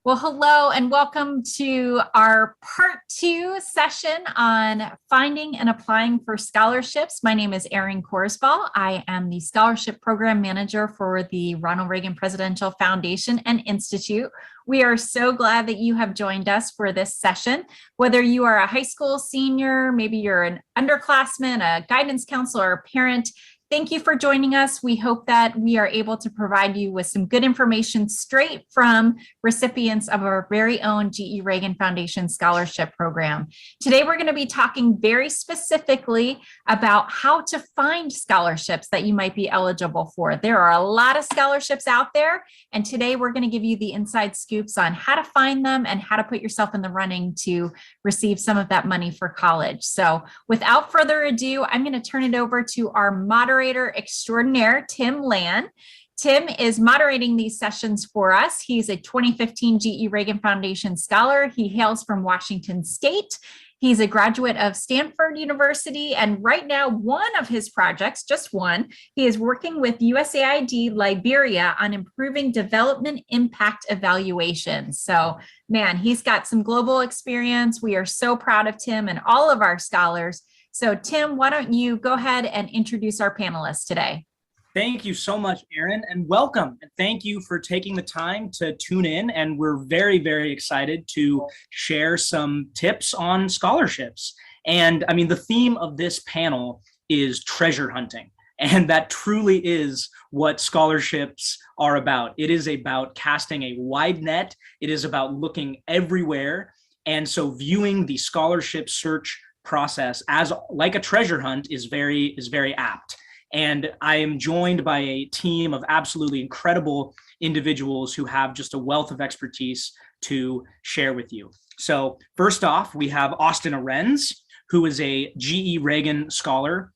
Well, hello and welcome to our part two session on finding and applying for scholarships. My name is Erin Korsball. I am the scholarship program manager for the Ronald Reagan Presidential Foundation and Institute. We are so glad that you have joined us for this session. Whether you are a high school senior, maybe you're an underclassman, a guidance counselor, or a parent, thank you for joining us. We hope that we are able to provide you with some good information straight from recipients of our very own GE Reagan Foundation Scholarship Program. Today, we're going to be talking very specifically about how to find scholarships that you might be eligible for. There are a lot of scholarships out there, and today we're going to give you the inside scoops on how to find them and how to put yourself in the running to receive some of that money for college. So without further ado, I'm going to turn it over to our moderator extraordinaire, Tim Land. Tim is moderating these sessions for us. He's a 2015 GE Reagan Foundation Scholar. He hails from Washington State. He's a graduate of Stanford University, and right now, one of his projects, just one, he is working with USAID Liberia on improving development impact evaluations. So, man, he's got some global experience. We are so proud of Tim and all of our scholars. So, Tim, why don't you go ahead and introduce our panelists today? Thank you so much, Erin, and welcome. And thank you for taking the time to tune in. And we're very, very excited to share some tips on scholarships. And I mean, the theme of this panel is treasure hunting. And that truly is what scholarships are about. It is about casting a wide net. It is about looking everywhere. And so viewing the scholarship search process as like a treasure hunt is very apt. And I am joined by a team of absolutely incredible individuals who have just a wealth of expertise to share with you. So first off, we have Austin Arenz, who is a GE Reagan scholar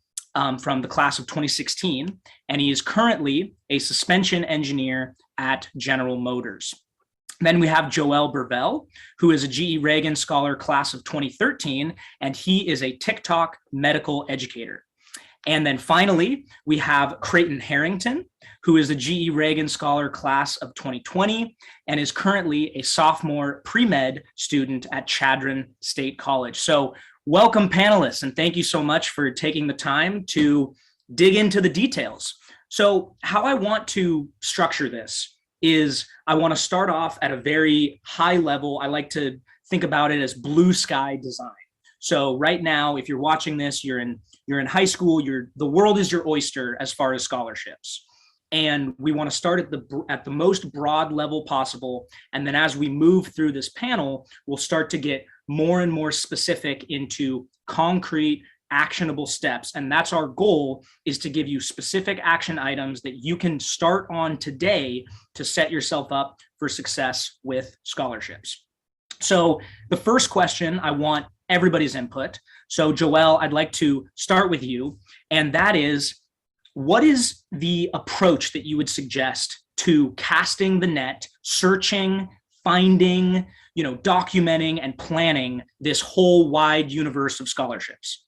from the class of 2016, and he is currently a suspension engineer at General Motors. Then we have Joelle Burvell, who is a GE Reagan Scholar class of 2013, and he is a TikTok medical educator. And then finally, we have Creighton Harrington, who is a GE Reagan Scholar class of 2020 and is currently a sophomore pre-med student at Chadron State College. So welcome, panelists, and thank you so much for taking the time to dig into the details. So how I want to structure this is I want to start off at a very high level. I like to think about it as blue sky design. So right now, if you're watching this, you're in high school, the world is your oyster as far as scholarships. And we want to start at the most broad level possible. And then as we move through this panel, we'll start to get more and more specific into concrete actionable steps. And that's our goal, is to give you specific action items that you can start on today to set yourself up for success with scholarships. So the first question, I want everybody's input. So Joelle, I'd like to start with you. And that is, what is the approach that you would suggest to casting the net, searching, finding, documenting and planning this whole wide universe of scholarships?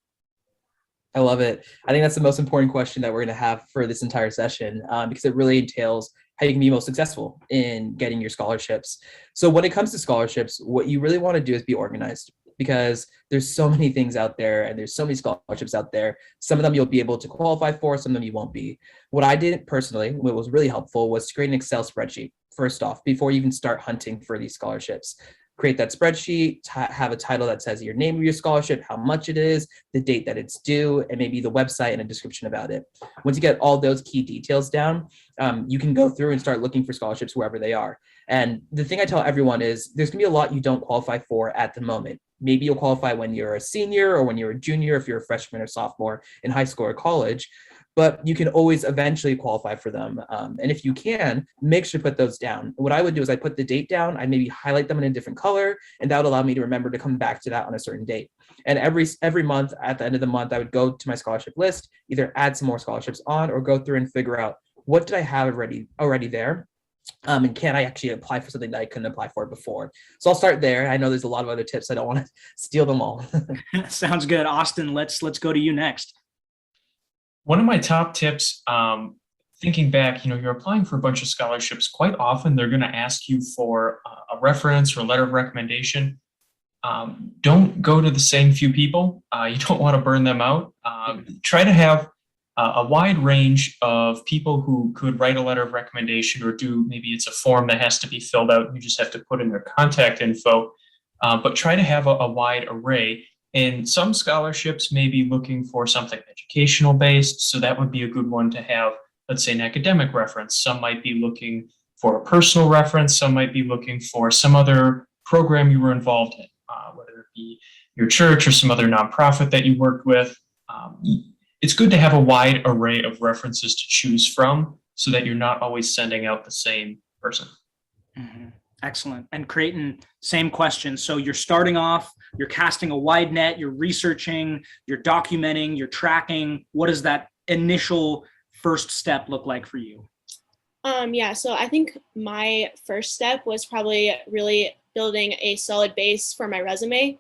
I love it. I think that's the most important question that we're going to have for this entire session, because it really entails how you can be most successful in getting your scholarships. So when it comes to scholarships, what you really want to do is be organized, because there's so many things out there and there's so many scholarships out there. Some of them you'll be able to qualify for, some of them you won't be. What I did personally, what was really helpful, was to create an Excel spreadsheet, first off, before you even start hunting for these scholarships. Create that spreadsheet, have a title that says your name of your scholarship, how much it is, the date that it's due, and maybe the website and a description about it. Once you get all those key details down, you can go through and start looking for scholarships wherever they are. And the thing I tell everyone is there's gonna be a lot you don't qualify for at the moment. Maybe you'll qualify when you're a senior or when you're a junior, if you're a freshman or sophomore in high school or college, but you can always eventually qualify for them. And if you can, make sure to put those down. What I would do is I put the date down, I maybe highlight them in a different color, and that would allow me to remember to come back to that on a certain date. And every month, at the end of the month, I would go to my scholarship list, either add some more scholarships on or go through and figure out what did I have already there. And can I actually apply for something that I couldn't apply for before? So I'll start there. I know there's a lot of other tips. I don't want to steal them all. Sounds good. Austin, let's go to you next. One of my top tips thinking back, you're applying for a bunch of scholarships. Quite often, they're going to ask you for a reference or a letter of recommendation. Don't go to the same few people. You don't want to burn them out. Try to have a wide range of people who could write a letter of recommendation or maybe it's a form that has to be filled out. You just have to put in their contact info, but try to have a wide array. And some scholarships may be looking for something educational based. So that would be a good one to have, let's say, an academic reference. Some might be looking for a personal reference. Some might be looking for some other program you were involved in, whether it be your church or some other nonprofit that you worked with. It's good to have a wide array of references to choose from so that you're not always sending out the same person. Mm-hmm. Excellent. And Creighton, same question. So you're starting off, you're casting a wide net, you're researching, you're documenting, you're tracking. What does that initial first step look like for you? So I think my first step was probably really building a solid base for my resume.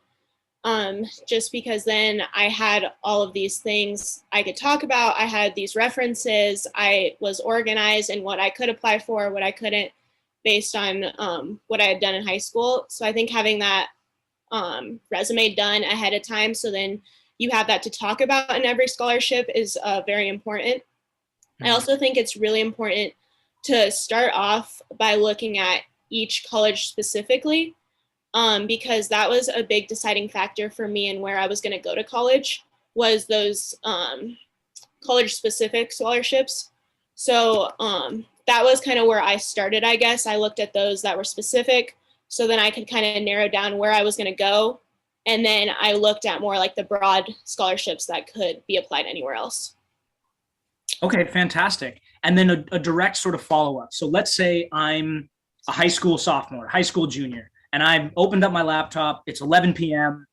Just because then I had all of these things I could talk about. I had these references. I was organized in what I could apply for, what I couldn't, based on what I had done in high school. So I think having that resume done ahead of time, so then you have that to talk about in every scholarship, is very important. Mm-hmm. I also think it's really important to start off by looking at each college specifically, because that was a big deciding factor for me and where I was going to go to college, was those college specific scholarships. So that was kind of where I started, I guess. I looked at those that were specific, so then I could kind of narrow down where I was going to go. And then I looked at more like the broad scholarships that could be applied anywhere else. Okay, fantastic. And then a direct sort of follow-up. So let's say I'm a high school sophomore, high school junior, and I've opened up my laptop, it's 11 p.m.,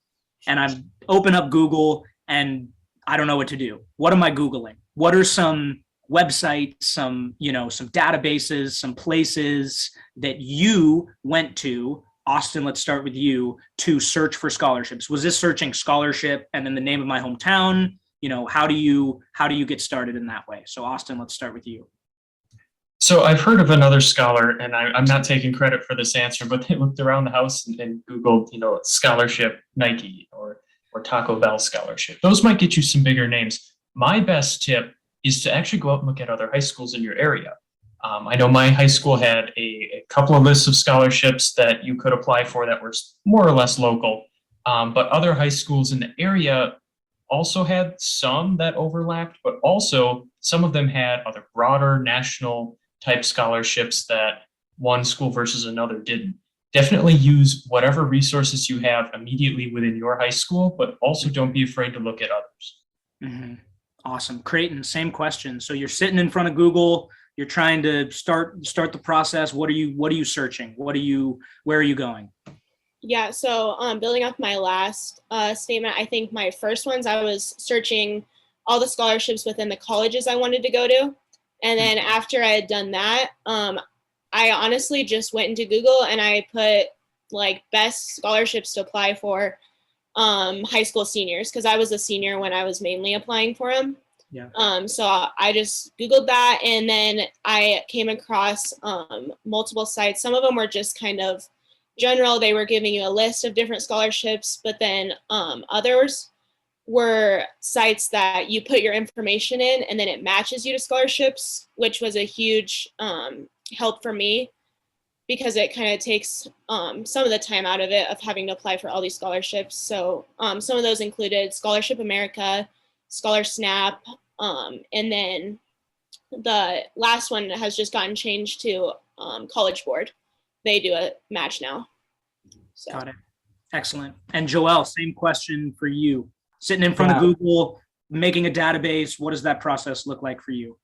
and I've opened up Google, and I don't know what to do. What am I Googling? What are some websites, some databases, some places that you went to? Austin, let's start with you, to search for scholarships. Was this searching scholarship and then the name of my hometown? How do you get started in that way? So Austin, let's start with you. So I've heard of another scholar, and I'm not taking credit for this answer, but they looked around the house and Googled, scholarship Nike or Taco Bell scholarship. Those might get you some bigger names. My best tip is to actually go out and look at other high schools in your area. I know my high school had a couple of lists of scholarships that you could apply for that were more or less local, but other high schools in the area also had some that overlapped, but also some of them had other broader national type scholarships that one school versus another didn't. Definitely use whatever resources you have immediately within your high school, but also don't be afraid to look at others. Mm-hmm. Awesome. Creighton, same question. So you're sitting in front of Google, you're trying to start the process. What are you searching? Where are you going? Yeah, so building off my last statement, I think my first ones, I was searching all the scholarships within the colleges I wanted to go to. And then after I had done that, I honestly just went into Google and I put like best scholarships to apply for high school seniors, because I was a senior when I was mainly applying for them. Yeah. So I just Googled that, and then I came across multiple sites. Some of them were just kind of general. They were giving you a list of different scholarships, but then others were sites that you put your information in and then it matches you to scholarships, which was a huge help for me, because it kind of takes some of the time out of it of having to apply for all these scholarships. So some of those included Scholarship America, Scholar Snap, and then the last one has just gotten changed to College Board. They do a match now. So. Got it. Excellent. And Joel, same question for you. Sitting in front of Google, making a database, what does that process look like for you?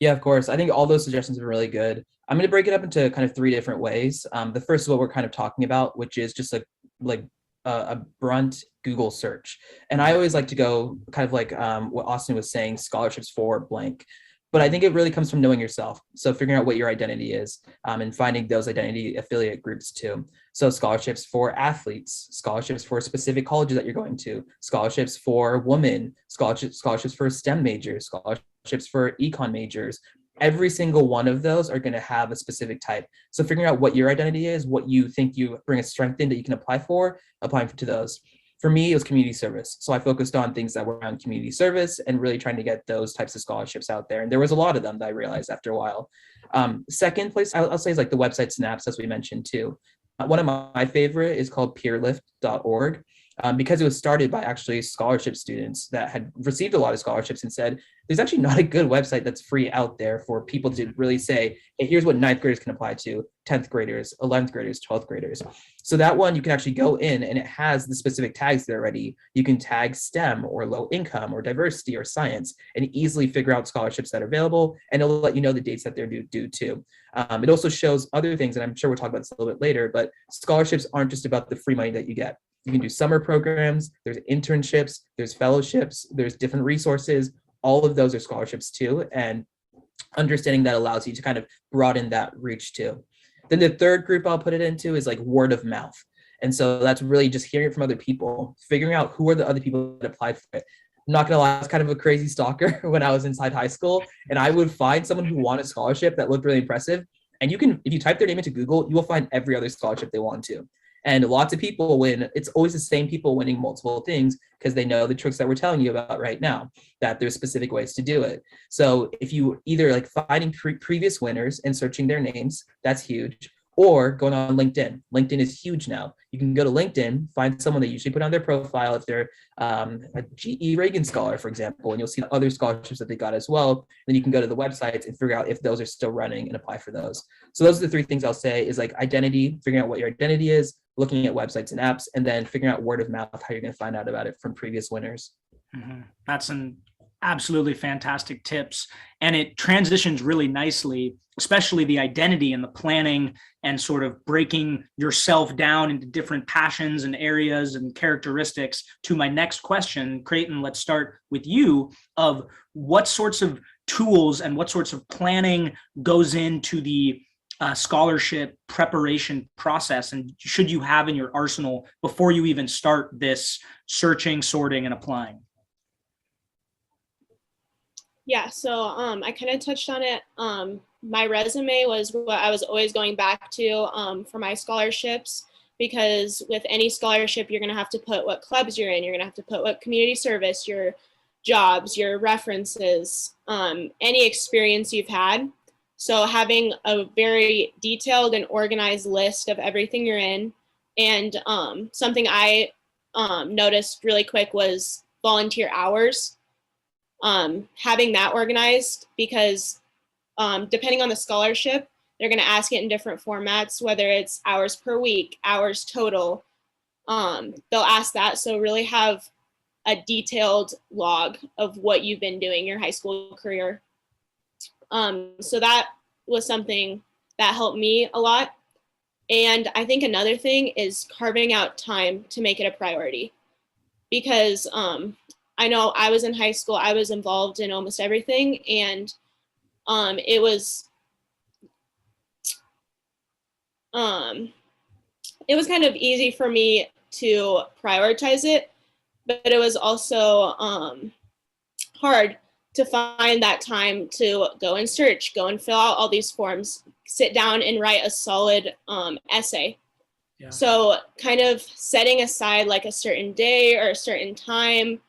Yeah, of course. I think all those suggestions are really good. I'm going to break it up into kind of three different ways. The first is what we're kind of talking about, which is just like a brunt Google search. And I always like to go kind of like what Austin was saying, scholarships for blank. But I think it really comes from knowing yourself. So figuring out what your identity is and finding those identity affiliate groups too. So scholarships for athletes, scholarships for specific colleges that you're going to, scholarships for women, scholarships for STEM majors, scholarships for econ majors. every single one of those are going to have a specific type. So figuring out what your identity is, what you think you bring a strength in that you can apply for, applying to those. For me, it was community service. So I focused on things that were around community service and really trying to get those types of scholarships out there. And there was a lot of them that I realized after a while. Second place I'll say is like the website snaps, as we mentioned too. One of my favorite is called peerlift.org. Because it was started by actually scholarship students that had received a lot of scholarships and said, there's actually not a good website that's free out there for people to really say, hey, here's what 9th graders can apply to, 10th graders, 11th graders, 12th graders. So that one, you can actually go in and it has the specific tags there already. You can tag STEM or low income or diversity or science and easily figure out scholarships that are available, and it'll let you know the dates that they're due to. It also shows other things, and I'm sure we'll talk about this a little bit later, but scholarships aren't just about the free money that you get. You can do summer programs, there's internships, there's fellowships, there's different resources. All of those are scholarships too. And understanding that allows you to kind of broaden that reach too. Then the third group I'll put it into is like word of mouth. And so that's really just hearing it from other people, figuring out who are the other people that applied for it. I'm not gonna lie, I was kind of a crazy stalker when I was inside high school, and I would find someone who won a scholarship that looked really impressive. And you can, if you type their name into Google, you will find every other scholarship they want to. And lots of people win. It's always the same people winning multiple things because they know the tricks that we're telling you about right now, that there's specific ways to do it. So if you either like finding previous winners and searching their names, that's huge, or going on LinkedIn. LinkedIn is huge now. You can go to LinkedIn, find someone that usually put on their profile if they're a GE Reagan scholar, for example, and you'll see other scholarships that they got as well. Then you can go to the websites and figure out if those are still running and apply for those. So those are the three things I'll say is like identity, figuring out what your identity is, looking at websites and apps, and then figuring out word of mouth, how you're going to find out about it from previous winners. Mm-hmm. That's an absolutely fantastic tips. And it transitions really nicely, especially the identity and the planning and sort of breaking yourself down into different passions and areas and characteristics to my next question. Creighton, let's start with you of what sorts of tools and what sorts of planning goes into the scholarship preparation process, and should you have in your arsenal before you even start this searching, sorting, and applying? Yeah, so I kind of touched on it. My resume was what I was always going back to for my scholarships, because with any scholarship, you're going to have to put what clubs you're in, you're going to have to put what community service, your jobs, your references, any experience you've had. So having a very detailed and organized list of everything you're in. And something I noticed really quick was volunteer hours. Having that organized, because depending on the scholarship, they're going to ask it in different formats, whether it's hours per week, hours total. They'll ask that. So really have a detailed log of what you've been doing your high school career. So that was something that helped me a lot. And I think another thing is carving out time to make it a priority, because I know I was in high school, I was involved in almost everything, and it was kind of easy for me to prioritize it, but it was also hard to find that time to go and search, go and fill out all these forms, sit down and write a solid essay. Yeah. So kind of setting aside like a certain day or a certain time,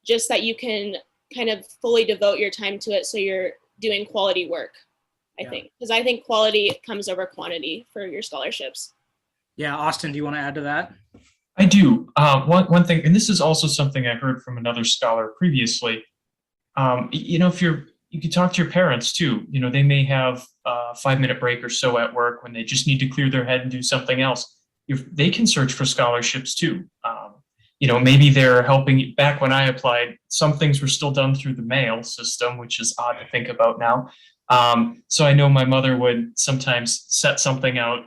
just that you can kind of fully devote your time to it so you're doing quality work, I think. Because I think quality comes over quantity for your scholarships. Yeah, Austin, do you want to add to that? I do. One thing, and this is also something I heard from another scholar previously. If you could talk to your parents too. They may have a 5-minute break or so at work when they just need to clear their head and do something else. They can search for scholarships too. Maybe they're helping. Back when I applied, some things were still done through the mail system, which is odd to think about now. So I know my mother would sometimes set something out.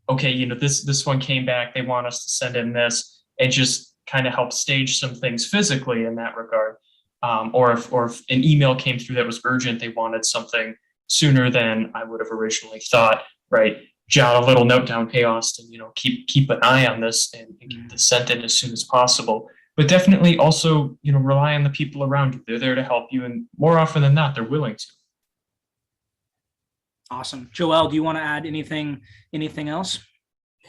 Okay, this one came back. They want us to send in this, and just kind of help stage some things physically in that regard. Or if an email came through that was urgent, they wanted something sooner than I would have originally thought, right? Jot a little note down, hey, Austin, keep an eye on this and get this sent in as soon as possible. But definitely also, rely on the people around you. They're there to help you. And more often than not, they're willing to. Awesome. Joelle, do you want to add anything else?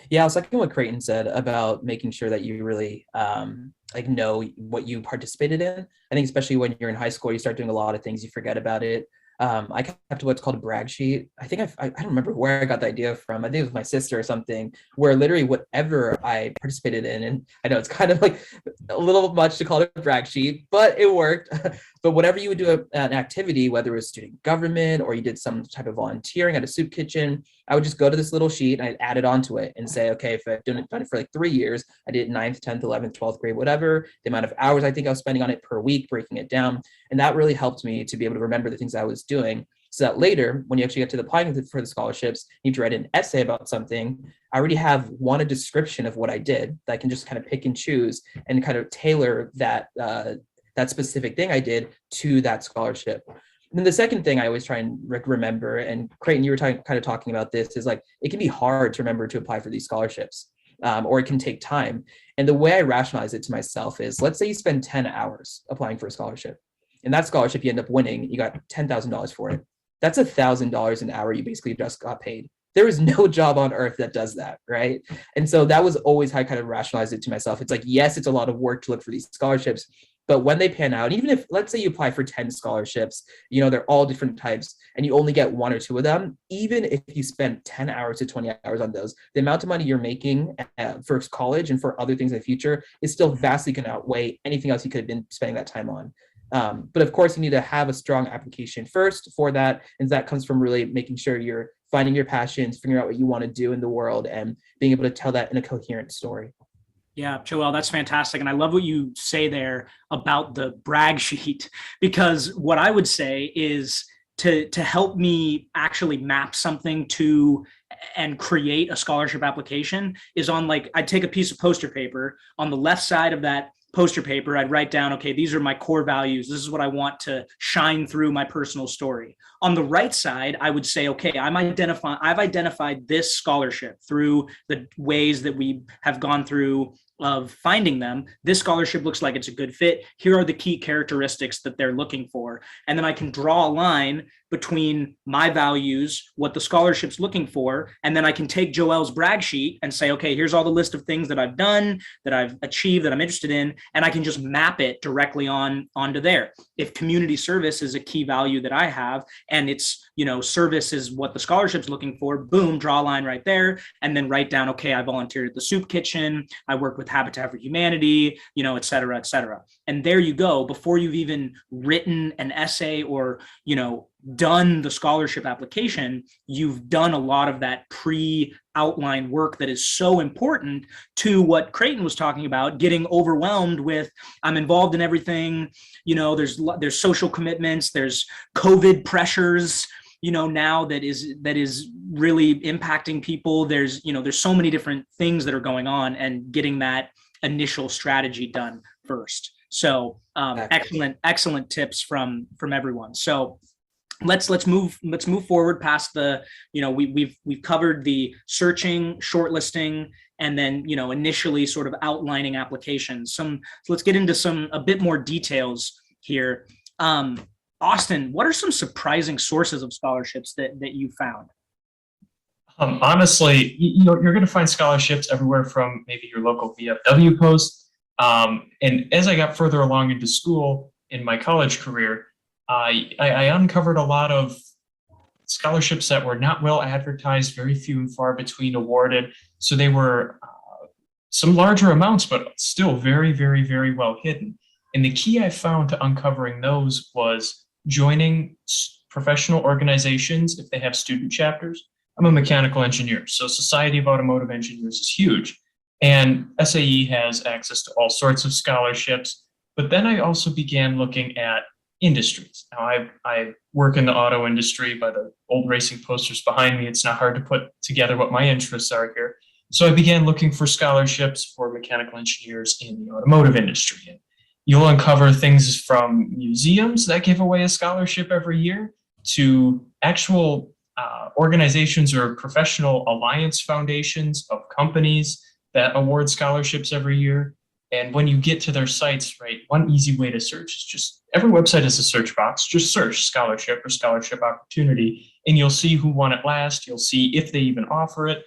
Yeah, I was liking what Creighton said about making sure that you really like know what you participated in. I think especially when you're in high school, you start doing a lot of things, you forget about it. I kept what's called a brag sheet. I think I don't remember where I got the idea from. I think it was my sister or something, where literally whatever I participated in, and I know it's kind of like a little much to call it a brag sheet, but it worked. But whatever you would do an activity, whether it was student government or you did some type of volunteering at a soup kitchen, I would just go to this little sheet and I'd add it onto it and say, okay, if I've done it for like 3 years, I did 9th, 10th, 11th, 12th grade, whatever, the amount of hours I think I was spending on it per week, breaking it down. And that really helped me to be able to remember the things I was doing, so that later, when you actually get to the applying for the scholarships, you need to write an essay about something. I already have a description of what I did that I can just kind of pick and choose and kind of tailor that that specific thing I did to that scholarship. And then the second thing I always try and remember, and Creighton, you were kind of talking about this, is like it can be hard to remember to apply for these scholarships, or it can take time. And the way I rationalize it to myself is, let's say you spend 10 hours applying for a scholarship, and that scholarship you end up winning, you got $10,000 for it. That's $1,000 an hour you basically just got paid. There is no job on earth that does that, right? And so that was always how I kind of rationalized it to myself. It's like, yes, it's a lot of work to look for these scholarships, but when they pan out, even if, let's say you apply for 10 scholarships, they're all different types, and you only get 1 or 2 of them, even if you spend 10 hours to 20 hours on those, the amount of money you're making for college and for other things in the future is still vastly going to outweigh anything else you could have been spending that time on. But of course, you need to have a strong application first for that. And that comes from really making sure you're finding your passions, figuring out what you want to do in the world, and being able to tell that in a coherent story. Yeah, Joelle, that's fantastic. And I love what you say there about the brag sheet, because what I would say is to help me actually map something to and create a scholarship application is on, like, I'd take a piece of poster paper. On the left side of that poster paper, I'd write down, okay, these are my core values. This is what I want to shine through my personal story. On the right side, I would say, okay, I've identified this scholarship through the ways that we have gone through of finding them. This scholarship looks like it's a good fit. Here are the key characteristics that they're looking for. And then I can draw a line between my values, what the scholarship's looking for, and then I can take Joelle's brag sheet and say, okay, here's all the list of things that I've done, that I've achieved, that I'm interested in, and I can just map it directly onto there. If community service is a key value that I have, and it's, service is what the scholarship's looking for, boom, draw a line right there, and then write down, okay, I volunteered at the soup kitchen, I work with Habitat for Humanity, et cetera, et cetera. And there you go, before you've even written an essay or, done the scholarship application, you've done a lot of that pre-outline work that is so important to what Creighton was talking about, getting overwhelmed with, I'm involved in everything, there's social commitments, there's COVID pressures, now that is really impacting people. There's so many different things that are going on, and getting that initial strategy done first. So excellent tips from everyone. So let's move forward past the, we've covered the searching, shortlisting, and then, initially sort of outlining applications. So let's get into a bit more details here. Austin, what are some surprising sources of scholarships that you found? Honestly, you're going to find scholarships everywhere from maybe your local VFW post. And as I got further along into school in my college career, I uncovered a lot of scholarships that were not well advertised, very few and far between awarded. So they were some larger amounts, but still very, very, very well hidden. And the key I found to uncovering those was joining professional organizations if they have student chapters. I'm a mechanical engineer, so Society of Automotive Engineers is huge. And SAE has access to all sorts of scholarships. But then I also began looking at industries. Now, I work in the auto industry. By the old racing posters behind me, it's not hard to put together what my interests are here. So I began looking for scholarships for mechanical engineers in the automotive industry. And you'll uncover things from museums that give away a scholarship every year to actual organizations or professional alliance foundations of companies that award scholarships every year. And when you get to their sites, right, one easy way to search is just, every website has a search box. Just search scholarship or scholarship opportunity, and you'll see who won it last. You'll see if they even offer it.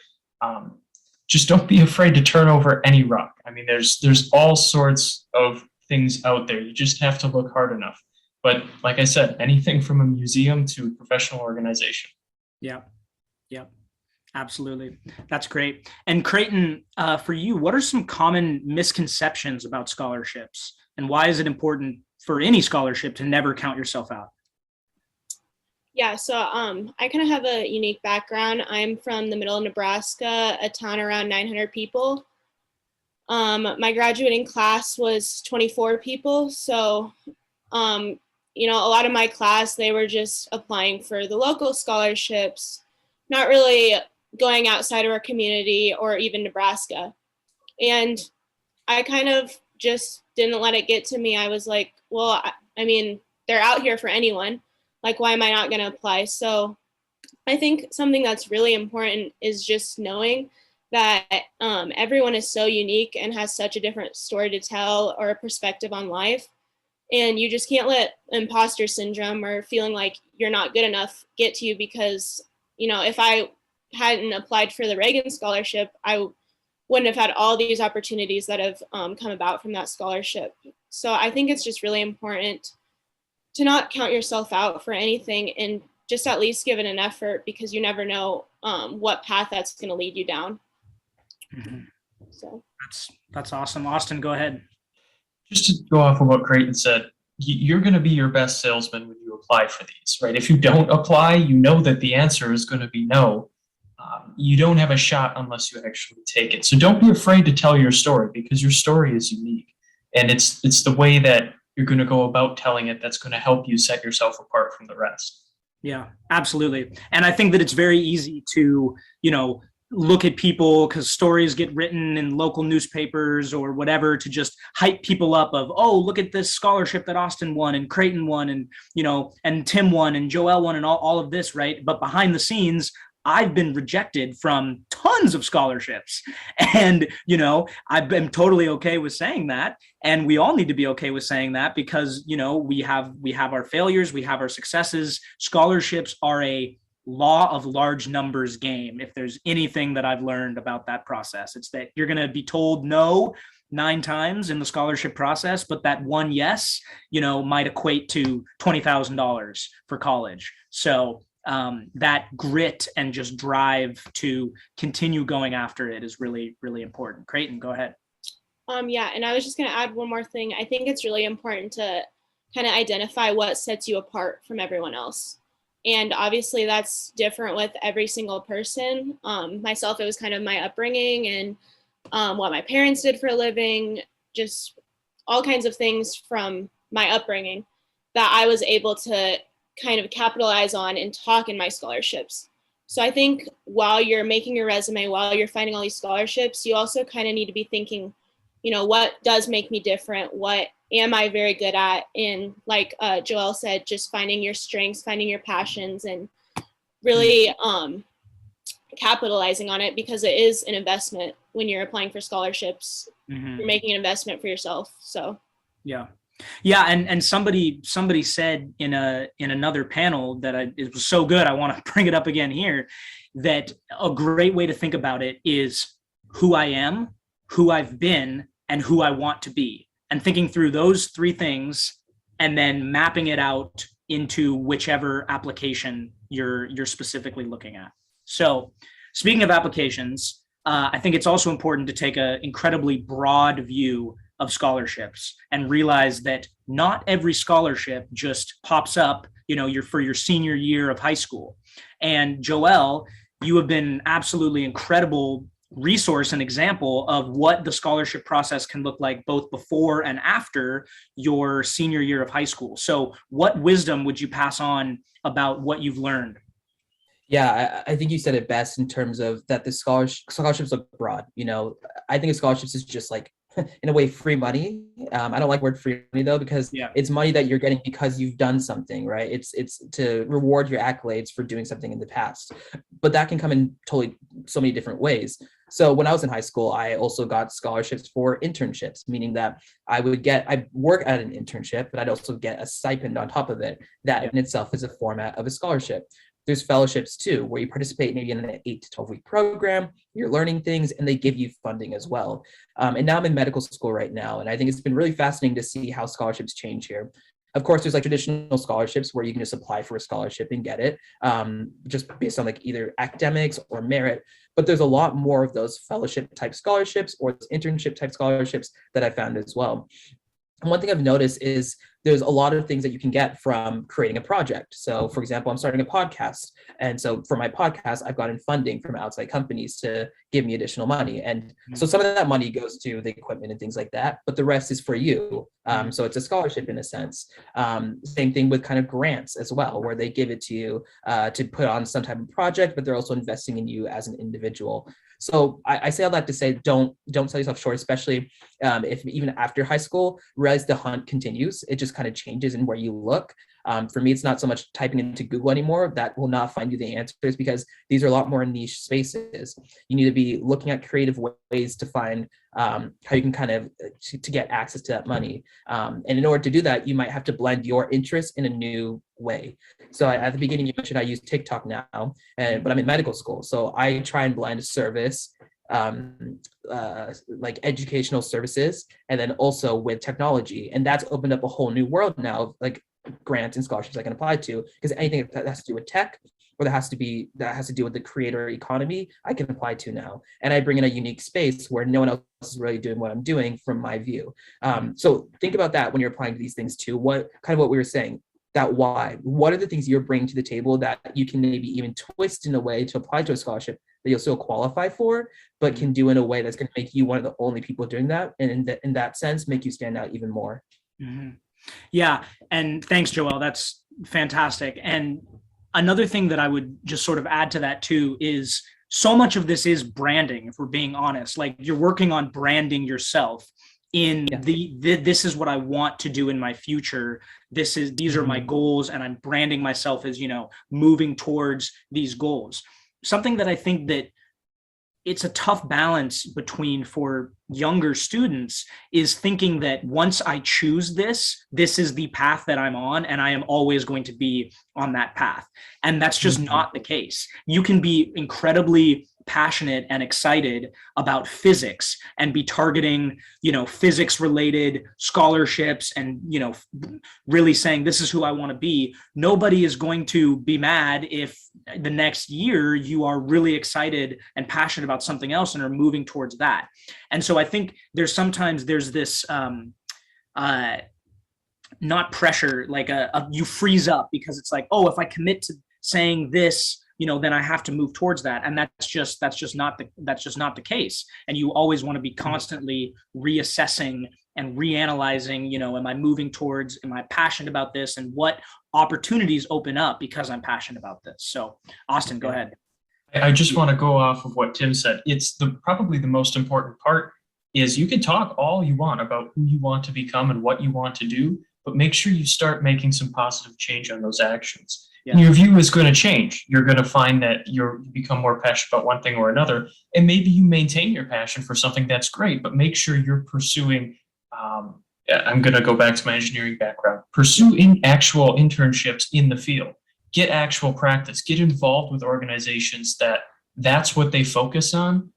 Just don't be afraid to turn over any rock. I mean, there's all sorts of things out there. You just have to look hard enough. But like I said, anything from a museum to a professional organization. Yeah. Absolutely. That's great. And Creighton, for you, what are some common misconceptions about scholarships, and why is it important for any scholarship to never count yourself out? Yeah, so I kind of have a unique background. I'm from the middle of Nebraska, a town around 900 people. My graduating class was 24 people. So, a lot of my class, they were just applying for the local scholarships, not really going outside of our community or even Nebraska. And I kind of just didn't let it get to me. I was like, well, I mean, they're out here for anyone. Like, why am I not going to apply? So I think something that's really important is just knowing that everyone is so unique and has such a different story to tell or a perspective on life. And you just can't let imposter syndrome or feeling like you're not good enough get to you, because, if I hadn't applied for the Reagan scholarship, I wouldn't have had all these opportunities that have come about from that scholarship. So I think it's just really important to not count yourself out for anything, and just at least give it an effort, because you never know what path that's going to lead you down. Mm-hmm. So that's awesome. Austin, go ahead. Just to go off of what Creighton said, you're going to be your best salesman when you apply for these, right? If you don't apply, you know that the answer is going to be no. You don't have a shot unless you actually take it. So don't be afraid to tell your story, because your story is unique. And it's the way that you're going to go about telling it that's going to help you set yourself apart from the rest. Yeah, absolutely. And I think that it's very easy to, look at people, because stories get written in local newspapers or whatever, to just hype people up of, oh, look at this scholarship that Austin won and Creighton won and, and Tim won and Joel won and all of this, right? But behind the scenes, I've been rejected from tons of scholarships. And, I've been totally okay with saying that. And we all need to be okay with saying that, because, we have our failures, we have our successes. Scholarships are a law of large numbers game. If there's anything that I've learned about that process, it's that you're going to be told no 9 times in the scholarship process, but that one yes, might equate to $20,000 for college. So that grit and just drive to continue going after it is really, really important. Creighton, go ahead. Yeah, and I was just going to add one more thing. I think it's really important to kind of identify what sets you apart from everyone else. And obviously that's different with every single person. Myself, it was kind of my upbringing and what my parents did for a living, just all kinds of things from my upbringing that I was able to kind of capitalize on and talk in my scholarships. So I think while you're making your resume, while you're finding all these scholarships, you also kind of need to be thinking, what does make me different? What am I very good at? And like Joel said, just finding your strengths, finding your passions, and really capitalizing on it, because it is an investment when you're applying for scholarships. Mm-hmm. You're making an investment for yourself. So yeah. And somebody said in another panel that it was so good, I want to bring it up again here, that a great way to think about it is who I am, who I've been, and who I want to be. And thinking through those 3 things and then mapping it out into whichever application you're specifically looking at. So speaking of applications, I think it's also important to take an incredibly broad view of scholarships and realize that not every scholarship just pops up, for your senior year of high school. And Joel, you have been absolutely incredible resource and example of what the scholarship process can look like both before and after your senior year of high school. So what wisdom would you pass on about what you've learned? Yeah, I think you said it best in terms of that the scholarships look broad. I think of scholarships as just like in a way, free money. I don't like the word free money though, because it's money that you're getting because you've done something, right? It's to reward your accolades for doing something in the past, but that can come in totally so many different ways. So when I was in high school, I also got scholarships for internships, meaning that I work at an internship, but I'd also get a stipend on top of it. That in itself is a format of a scholarship. There's fellowships too, where you participate maybe in an 8 to 12 week program, you're learning things, and they give you funding as well. And now I'm in medical school right now, and I think it's been really fascinating to see how scholarships change here. Of course, there's like traditional scholarships where you can just apply for a scholarship and get it, just based on like either academics or merit. But there's a lot more of those fellowship type scholarships or internship type scholarships that I found as well. And one thing I've noticed is there's a lot of things that you can get from creating a project. So for example, I'm starting a podcast. And so for my podcast, I've gotten funding from outside companies to give me additional money. And so some of that money goes to the equipment and things like that, but the rest is for you. So it's a scholarship in a sense. Same thing with kind of grants as well, where they give it to you to put on some type of project, but they're also investing in you as an individual. So I say all that to say, don't sell yourself short, especially if even after high school, realize the hunt continues. It just kind of changes in where you look. For me, it's not so much typing into Google anymore. That will not find you the answers, because these are a lot more niche spaces. You need to be looking at creative ways to find how you can kind of to get access to that money. And in order to do that, you might have to blend your interests in a new way. So at the beginning, you mentioned I use TikTok now, but I'm in medical school. So I try and blend service, like educational services, and then also with technology. And that's opened up a whole new world now of like grants and scholarships I can apply to, because anything that has to do with tech or that has to do with the creator economy, I can apply to now. And I bring in a unique space where no one else is really doing what I'm doing from my view. So think about that when you're applying to these things too. What we were saying, that why, what are the things you're bringing to the table that you can maybe even twist in a way to apply to a scholarship that you'll still qualify for, but can do in a way that's going to make you one of the only people doing that. And in that sense, make you stand out even more. Mm-hmm. Yeah. And thanks, Joel. That's fantastic. And another thing that I would just sort of add to that too is so much of this is branding, if we're being honest. Like, you're working on branding yourself in this is what I want to do in my future. These are my goals, and I'm branding myself as, moving towards these goals. Something that I think that it's a tough balance between for younger students is thinking that once I choose this is the path that I'm on, and I am always going to be on that path. And that's just not the case. You can be incredibly passionate and excited about physics and be targeting, physics related scholarships and, really saying this is who I want to be. Nobody is going to be mad if the next year you are really excited and passionate about something else and are moving towards that. And so I think there's this not pressure, like you freeze up because it's like, oh, if I commit to saying this, then I have to move towards that. And that's just not the case. And you always want to be constantly reassessing and reanalyzing, am I moving towards, am I passionate about this, and what opportunities open up because I'm passionate about this. So Austin, go ahead. I just want to go off of what Tim said. It's probably the most important part is you can talk all you want about who you want to become and what you want to do, but make sure you start making some positive change on those actions. Yeah. Your view is going to change. You're going to find that you become more passionate about one thing or another, and maybe you maintain your passion for something. That's great, but make sure you're pursuing. I'm going to go back to my engineering background. Pursue actual internships in the field. Get actual practice. Get involved with organizations that's what they focus on.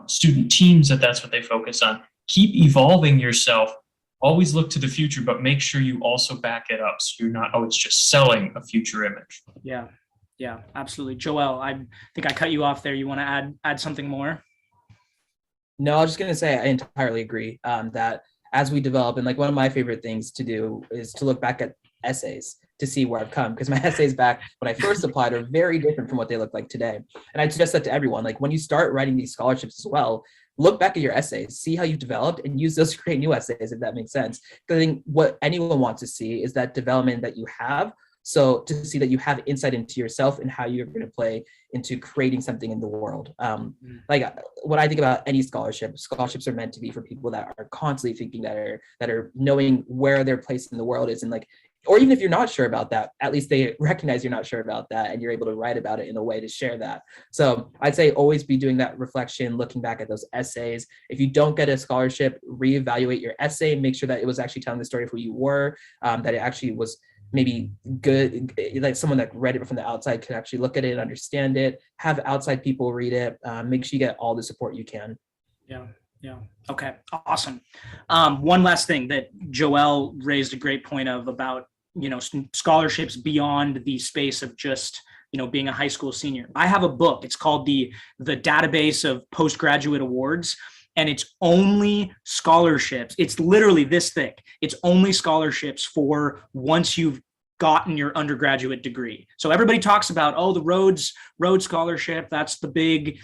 Student teams that's what they focus on. Keep evolving yourself. Always look to the future, but make sure you also back it up so you're not always just selling a future image. Yeah, absolutely. Joel, I think I cut you off there. You want to add something more? No, I was just going to say I entirely agree that as we develop, and like one of my favorite things to do is to look back at essays to see where I've come, because my essays back when I first applied are very different from what they look like today. And I suggest that to everyone. Like, when you start writing these scholarships as well, look back at your essays, see how you've developed, and use those to create new essays, if that makes sense. Because I think what anyone wants to see is that development that you have So to see that you have insight into yourself and how you're going to play into creating something in the world. Like when I think about any scholarship, scholarships are meant to be for people that are constantly thinking, that are knowing where their place in the world is, and like, or even if you're not sure about that, at least they recognize you're not sure about that and you're able to write about it in a way to share that. So I'd say always be doing that reflection, looking back at those essays. If you don't get a scholarship, reevaluate your essay, make sure that it was actually telling the story of who you were, that it actually was maybe good, like someone that read it from the outside can actually look at it and understand it, have outside people read it, make sure you get all the support you can. Yeah. Okay. Awesome. One last thing that Joelle raised a great point of about, scholarships beyond the space of just, being a high school senior. I have a book. It's called the Database of Postgraduate Awards, and it's only scholarships. It's literally this thick. It's only scholarships for once you've gotten your undergraduate degree. So everybody talks about, the Rhodes Scholarship. That's the big,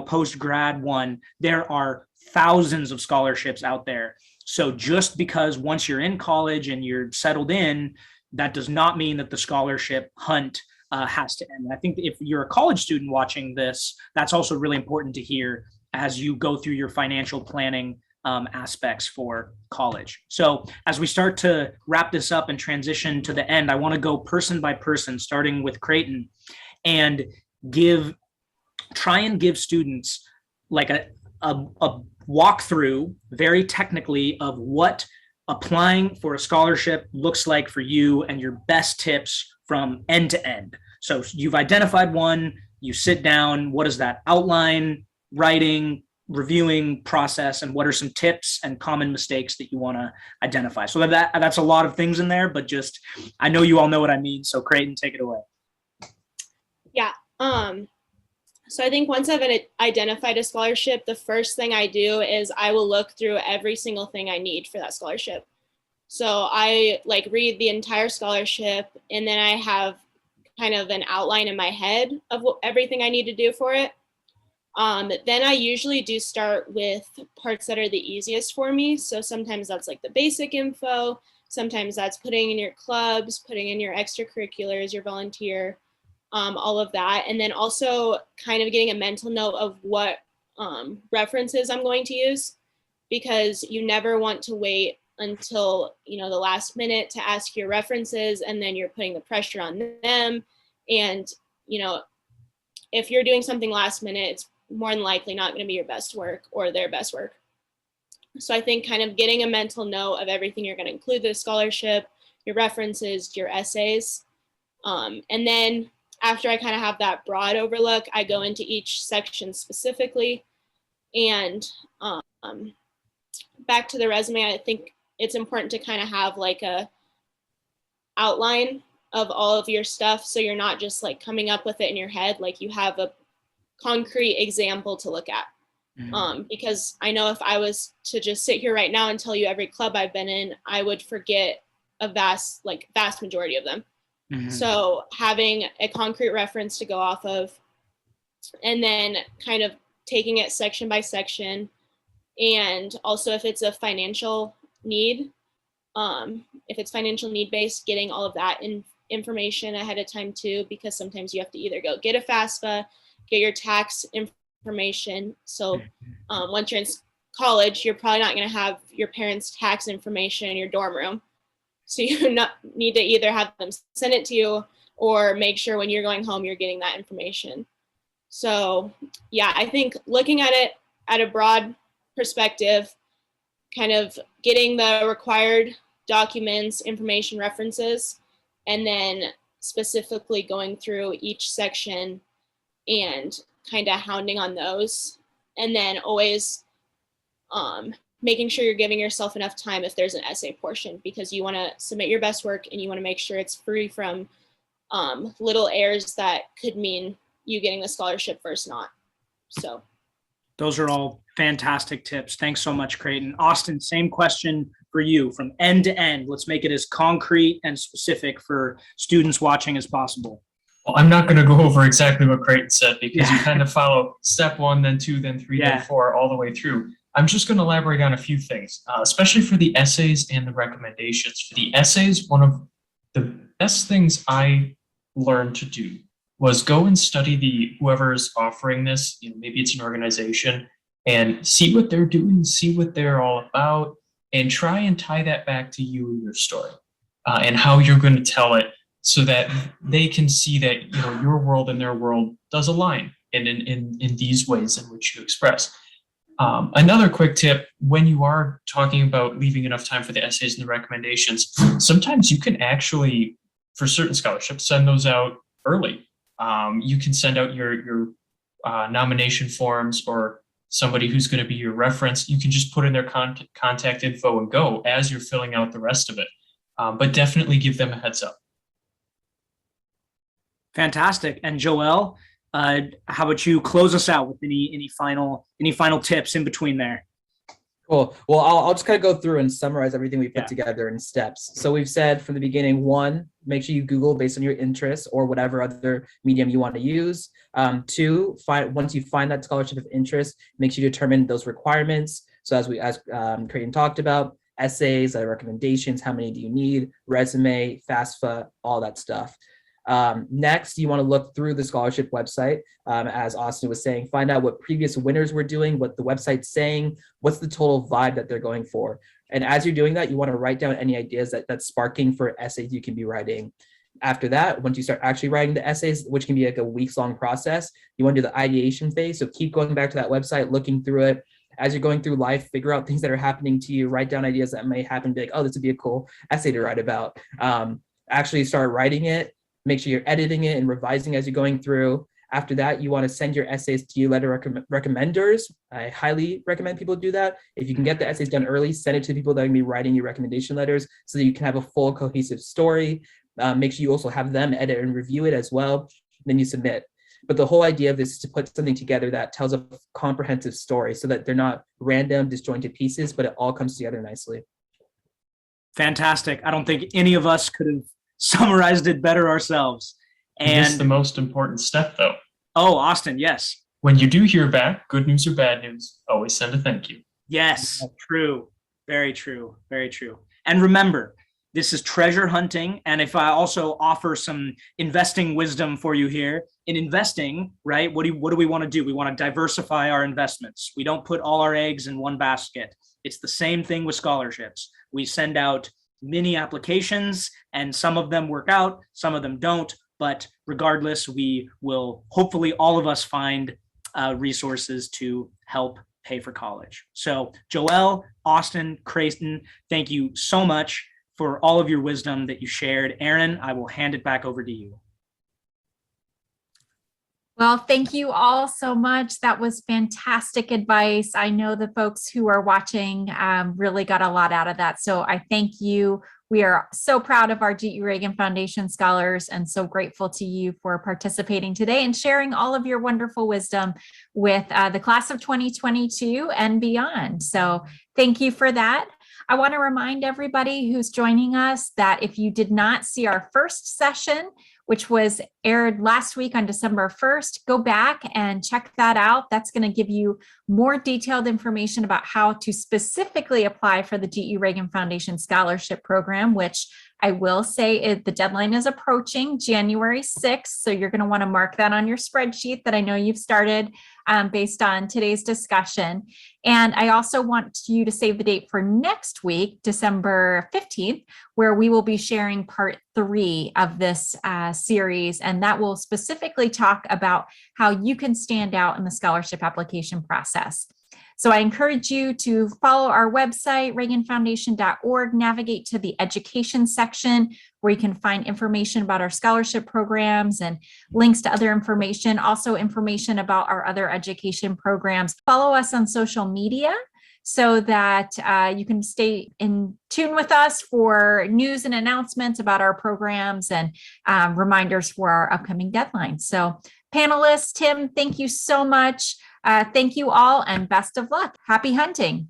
post-grad one. There are thousands of scholarships out there. So just because once you're in college and you're settled in, that does not mean that the scholarship hunt has to end. I think if you're a college student watching this, that's also really important to hear as you go through your financial planning aspects for college. So as we start to wrap this up and transition to the end, I want to go person by person, starting with Creighton, and try and give students like a walkthrough very technically of what applying for a scholarship looks like for you and your best tips from end to end. So you've identified one, you sit down, what is that outline, writing, reviewing process, and what are some tips and common mistakes that you want to identify? So that's a lot of things in there, but just, I know you all know what I mean. So Creighton, take it away. Yeah. So I think once I've identified a scholarship, the first thing I do is I will look through every single thing I need for that scholarship. So I read the entire scholarship, and then I have kind of an outline in my head of everything I need to do for it. Then I usually do start with parts that are the easiest for me. So sometimes that's like the basic info. Sometimes that's putting in your clubs, putting in your extracurriculars, your volunteer, all of that. And then also kind of getting a mental note of what references I'm going to use, because you never want to wait until, the last minute to ask your references, and then you're putting the pressure on them. And, if you're doing something last minute, it's more than likely not going to be your best work or their best work. So I think kind of getting a mental note of everything you're going to include in the scholarship, your references, your essays. And then after I kind of have that broad overlook, I go into each section specifically. And back to the resume, I think it's important to kind of have like a outline of all of your stuff, so you're not just like coming up with it in your head, like you have a concrete example to look at. Because I know if I was to just sit here right now and tell you every club I've been in, I would forget a vast majority of them. So having a concrete reference to go off of, and then kind of taking it section by section. And also if it's a financial need, if it's financial need based, getting all of that information ahead of time too, because sometimes you have to either go get a FAFSA, get your tax information. So once you're in college, you're probably not going to have your parents' tax information in your dorm room. So you need to either have them send it to you, or make sure when you're going home, you're getting that information. So yeah, I think looking at it at a broad perspective, kind of getting the required documents, information, references, and then specifically going through each section and kind of hounding on those. And then always making sure you're giving yourself enough time if there's an essay portion, because you want to submit your best work and you want to make sure it's free from little errors that could mean you getting the scholarship versus not. So those are all fantastic tips. Thanks so much, Creighton. Austin, same question for you from end to end. Let's make it as concrete and specific for students watching as possible. Well, I'm not going to go over exactly what Creighton said, because you kind of follow step 1, then 2, then 3, then 4, all the way through. I'm just going to elaborate on a few things, especially for the essays and the recommendations. For the essays, one of the best things I learned to do was go and study whoever's offering this. Maybe it's an organization, and see what they're doing, see what they're all about, and try and tie that back to you and your story, and how you're going to tell it, so that they can see that your world and their world does align in these ways in which you express. Another quick tip: when you are talking about leaving enough time for the essays and the recommendations, sometimes you can actually, for certain scholarships, send those out early. You can send out your nomination forms, or somebody who's going to be your reference. You can just put in their contact info and go as you're filling out the rest of it. But definitely give them a heads up. Fantastic. And Joelle, how about you close us out with any final tips in between there? Cool. Well, I'll just kind of go through and summarize everything we put together in steps. So we've said from the beginning, 1, make sure you Google based on your interests or whatever other medium you want to use. 2, once you find that scholarship of interest, make sure you determine those requirements. So as Creighton talked about, essays, recommendations, how many do you need, resume, FAFSA, all that stuff. Next, you want to look through the scholarship website. As Austin was saying, find out what previous winners were doing, what the website's saying, what's the total vibe that they're going for. And as you're doing that, you want to write down any ideas that's sparking for essays you can be writing. After that, once you start actually writing the essays, which can be like a weeks-long process, you want to do the ideation phase. So keep going back to that website, looking through it. As you're going through life, figure out things that are happening to you, write down ideas that may happen, be like, oh, this would be a cool essay to write about. Actually start writing it. Make sure you're editing it and revising as you're going through. After that, you want to send your essays to your letter recommenders. I highly recommend people do that. If you can get the essays done early, send it to people that are going to be writing your recommendation letters so that you can have a full cohesive story. Make sure you also have them edit and review it as well. Then you submit. But the whole idea of this is to put something together that tells a comprehensive story so that they're not random, disjointed pieces, but it all comes together nicely. Fantastic. I don't think any of us could have summarized it better ourselves. And this is the most important step, though. Oh, Austin, yes. When you do hear back, good news or bad news, always send a thank you. Yes, true. Very true. Very true. And remember, this is treasure hunting. And if I also offer some investing wisdom for you here, in investing, right, what do we want to do? We want to diversify our investments. We don't put all our eggs in one basket. It's the same thing with scholarships. We send out many applications, and some of them work out, some of them don't. But regardless, we will hopefully all of us find resources to help pay for college. So Joelle, Austin, Creighton, thank you so much for all of your wisdom that you shared. Erin, I will hand it back over to you. Well, thank you all so much. That was fantastic advice. I know the folks who are watching really got a lot out of that. So I thank you. We are so proud of our GE Reagan Foundation scholars and so grateful to you for participating today and sharing all of your wonderful wisdom with the class of 2022 and beyond. So thank you for that. I want to remind everybody who's joining us that if you did not see our first session, which was aired last week on December 1st, go back and check that out. That's going to give you more detailed information about how to specifically apply for the GE Reagan Foundation Scholarship Program, which I will say the deadline is approaching January 6th. So you're going to want to mark that on your spreadsheet that I know you've started based on today's discussion. And I also want you to save the date for next week, December 15th, where we will be sharing part 3 of this series. And that will specifically talk about how you can stand out in the scholarship application process. So I encourage you to follow our website, reaganfoundation.org, navigate to the education section where you can find information about our scholarship programs and links to other information, also information about our other education programs. Follow us on social media so that you can stay in tune with us for news and announcements about our programs and reminders for our upcoming deadlines. So panelists, Tim, thank you so much. Thank you all and best of luck. Happy hunting.